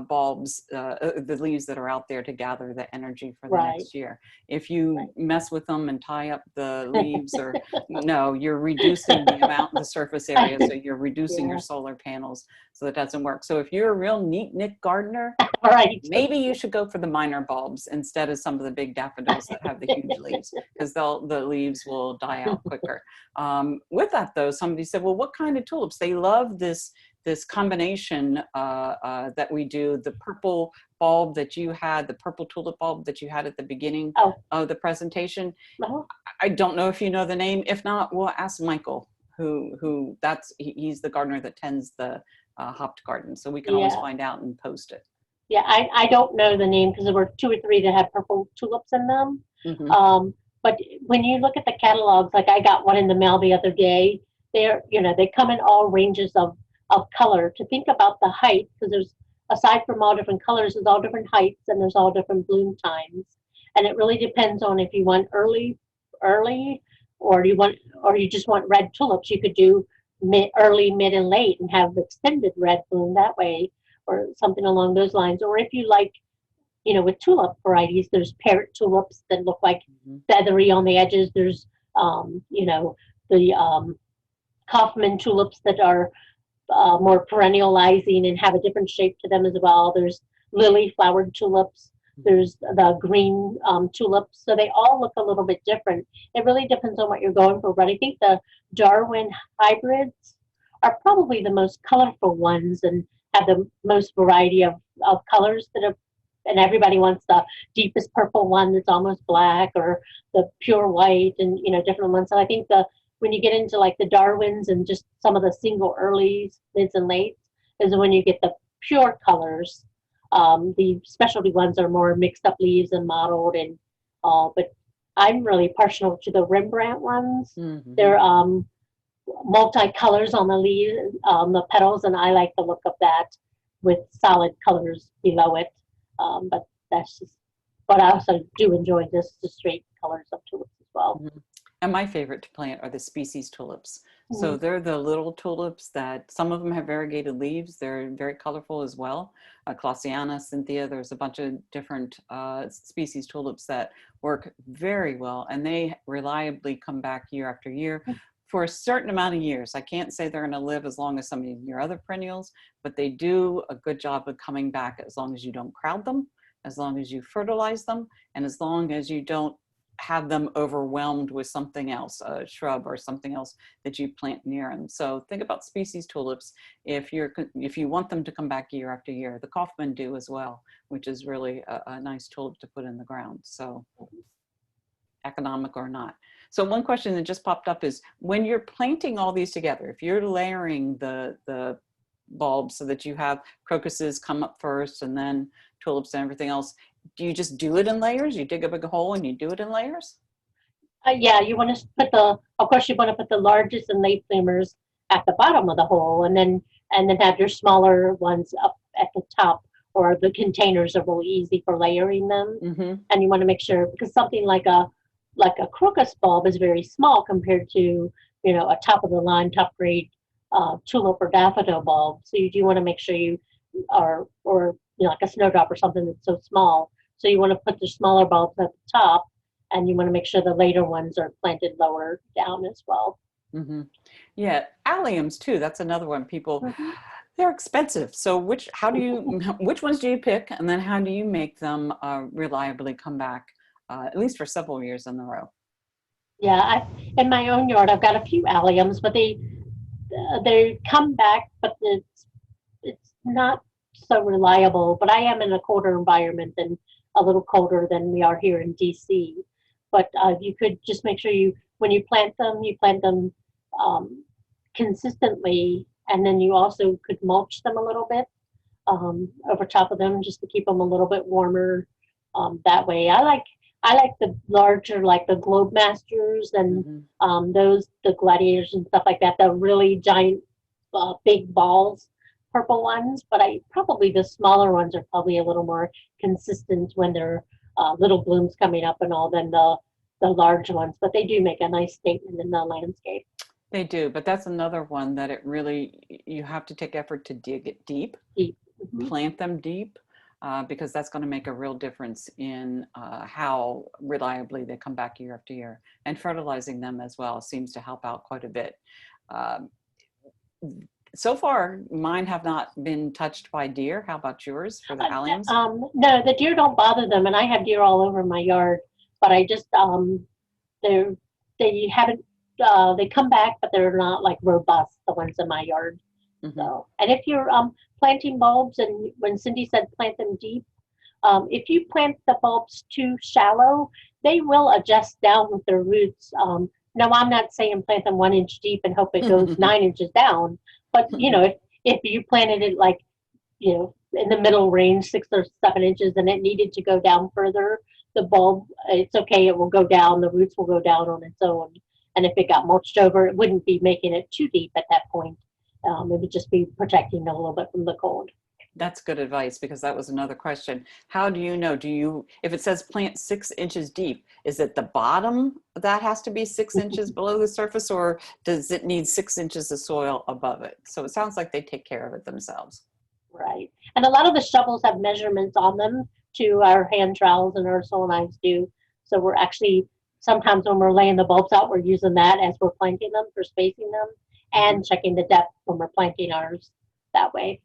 bulbs, the leaves that are out there to gather the energy for the next year. If you mess with them and tie up the leaves, or no, you're reducing the amount, the surface area, so you're reducing your solar panels, so that doesn't work. So if you're a real neat knit gardener, maybe you should go for the minor bulbs instead of some of the big daffodils that have the huge leaves, because the leaves will die out quicker. With that though, somebody said, well, what kind of tulips? They love this combination that we do, the purple bulb that you had, the purple tulip bulb that you had at the beginning of the presentation. I don't know if you know the name. If not, we'll ask Michael, he's the gardener that tends the hopped garden. So we can always find out and post it. Yeah, I don't know the name, because there were 2 or 3 that had purple tulips in them. But when you look at the catalogs, like I got one in the mail the other day, they come in all ranges of color. To think about the height, because there's, aside from all different colors, there's all different heights and there's all different bloom times. And it really depends on if you want early, or you just want red tulips. You could do early, mid, and late and have extended red bloom that way, or something along those lines. Or if you like, with tulip varieties, there's parrot tulips that look like feathery on the edges. There's, the Kaufman tulips that are more perennializing and have a different shape to them as well. There's lily flowered tulips. There's the green tulips. So they all look a little bit different. It really depends on what you're going for. But I think the Darwin hybrids are probably the most colorful ones and have the most variety of colors and everybody wants the deepest purple one that's almost black, or the pure white, and different ones. So I think when you get into like the Darwins and just some of the single earlies, mids, and lates, is when you get the pure colors. The specialty ones are more mixed up leaves and mottled and all, but I'm really partial to the Rembrandt ones. They're multi-colors on the leaves, the petals, and I like the look of that with solid colors below it. But that's just, but I also do enjoy the straight colors of tulips as well. And my favorite to plant are the species tulips. So they're the little tulips that some of them have variegated leaves. They're very colorful as well. Clausiana, Cynthia, there's a bunch of different species tulips that work very well, and they reliably come back year after year for a certain amount of years. I can't say they're going to live as long as some of your other perennials, but they do a good job of coming back as long as you don't crowd them, as long as you fertilize them, and as long as you don't have them overwhelmed with something else, a shrub or something else that you plant near them. So think about species tulips if you want them to come back year after year. The Kaufman do as well, which is really a nice tulip to put in the ground. So economic or not. So one question that just popped up is, when you're planting all these together, if you're layering the bulbs so that you have crocuses come up first and then tulips and everything else, do you just do it in layers? You dig a big hole and you do it in layers? Yeah, you want to put of course, you want to put the largest and late bloomers at the bottom of the hole, and then have your smaller ones up at the top, or the containers are really easy for layering them. Mm-hmm. And you want to make sure, because something like a crocus bulb is very small compared to, a top of the line, top grade tulip or daffodil bulb. So you do want to make sure you are, or like a snowdrop or something that's so small. So you want to put the smaller bulbs at the top, and you want to make sure the later ones are planted lower down as well. Mm-hmm. Yeah, alliums too. That's another one. People, Mm-hmm. they're expensive. So which ones do you pick, and then how do you make them reliably come back, at least for several years in a row? Yeah, in my own yard, I've got a few alliums, but they come back, but it's not so reliable. But I am in a colder environment, and a little colder than we are here in DC. But you could just make sure when you plant them um, consistently, and then you also could mulch them a little bit over top of them just to keep them a little bit warmer. That way, I like the larger, like the Globe Masters and Mm-hmm. the Gladiators and stuff like that. The really giant, big balls, purple ones. But probably the smaller ones are probably a little more consistent when they're little blooms coming up and all than the large ones. But they do make a nice statement in the landscape. They do, but that's another one that you have to take effort to dig it deep, Deep. Mm-hmm. plant them deep, because that's going to make a real difference in how reliably they come back year after year. And fertilizing them as well seems to help out quite a bit. Um, so far, mine have not been touched by deer. How about yours for the alliums? No, the deer don't bother them, and I have deer all over my yard. But I just they haven't they come back, but they're not like robust, the ones in my yard. Mm-hmm. So, and if you're planting bulbs, and when Cindy said plant them deep, if you plant the bulbs too shallow, they will adjust down with their roots. Now, I'm not saying plant them 1 inch deep and hope it goes 9 inches down, but if you planted it like in the middle range, 6 or 7 inches, and it needed to go down further, the bulb, it's okay, it will go down, the roots will go down on its own. And if it got mulched over, it wouldn't be making it too deep at that point. It would just be protecting a little bit from the cold. That's good advice, because that was another question. How do you know? If it says plant 6 inches deep, is it the bottom that has to be 6 inches below the surface, or does it need 6 inches of soil above it? So it sounds like they take care of it themselves. Right. And a lot of the shovels have measurements on them too. Our hand trowels and our soil knives do. So we're actually, sometimes when we're laying the bulbs out, we're using that as we're planting them for spacing them, and checking the depth when we're planting ours that way.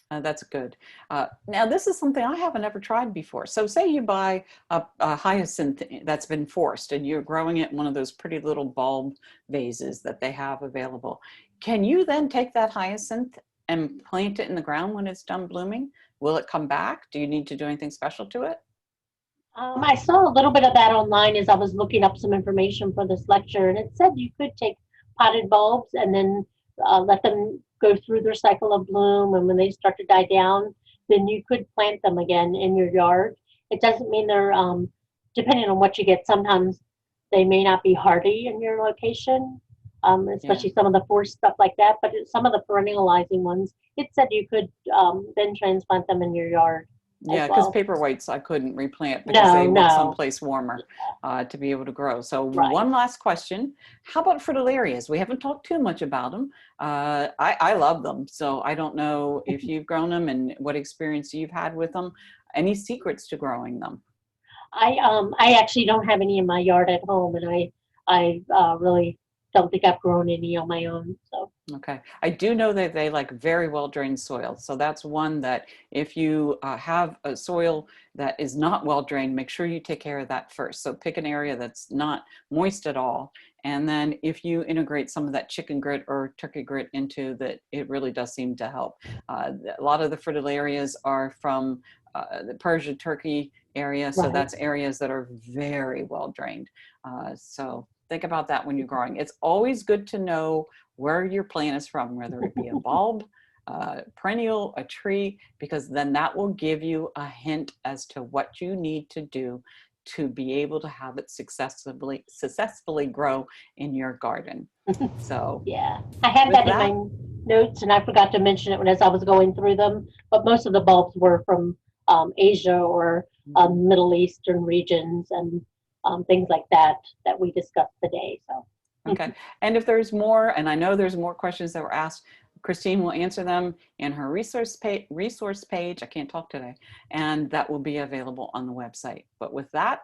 That's good. Now, this is something I haven't ever tried before. So say you buy a hyacinth that's been forced and you're growing it in one of those pretty little bulb vases that they have available. Can you then take that hyacinth and plant it in the ground when it's done blooming? Will it come back? Do you need to do anything special to it? I saw a little bit of that online as I was looking up some information for this lecture, and it said you could take potted bulbs and then let them go through their cycle of bloom, and when they start to die down, then you could plant them again in your yard. It doesn't mean they're, depending on what you get, sometimes they may not be hardy in your location, especially some of the forced stuff like that, but some of the perennializing ones, it said you could then transplant them in your yard. Yeah, because paperwhites I couldn't replant because they want someplace warmer to be able to grow. So one last question. How about fritillarias? We haven't talked too much about them. I love them. So I don't know if you've grown them and what experience you've had with them. Any secrets to growing them? I actually don't have any in my yard at home, and I really don't think I've grown any on my own. So. Okay. I do know that they like very well drained soil. So that's one that if you have a soil that is not well drained, make sure you take care of that first. So pick an area that's not moist at all. And then if you integrate some of that chicken grit or turkey grit into that, it really does seem to help. A lot of the fritillarias are from the Persia Turkey area. So that's areas that are very well drained. So think about that when you're growing. It's always good to know where your plant is from, whether it be a bulb, perennial, a tree, because then that will give you a hint as to what you need to do to be able to have it successfully grow in your garden. So yeah, I had that in my notes and I forgot to mention it as I was going through them, but most of the bulbs were from Asia or Middle Eastern regions and things like that that we discussed today. So okay, and if there's more, and I know there's more questions that were asked, Christine will answer them in her resource page. I can't talk today, and that will be available on the website. But with that,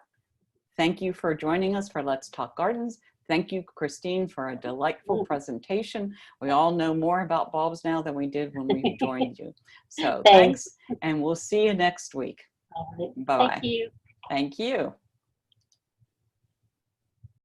thank you for joining us for Let's Talk Gardens. Thank you, Christine, for a delightful presentation. We all know more about bulbs now than we did when we joined you. So thanks, and we'll see you next week. All right. Bye-bye. Thank you. Thank you.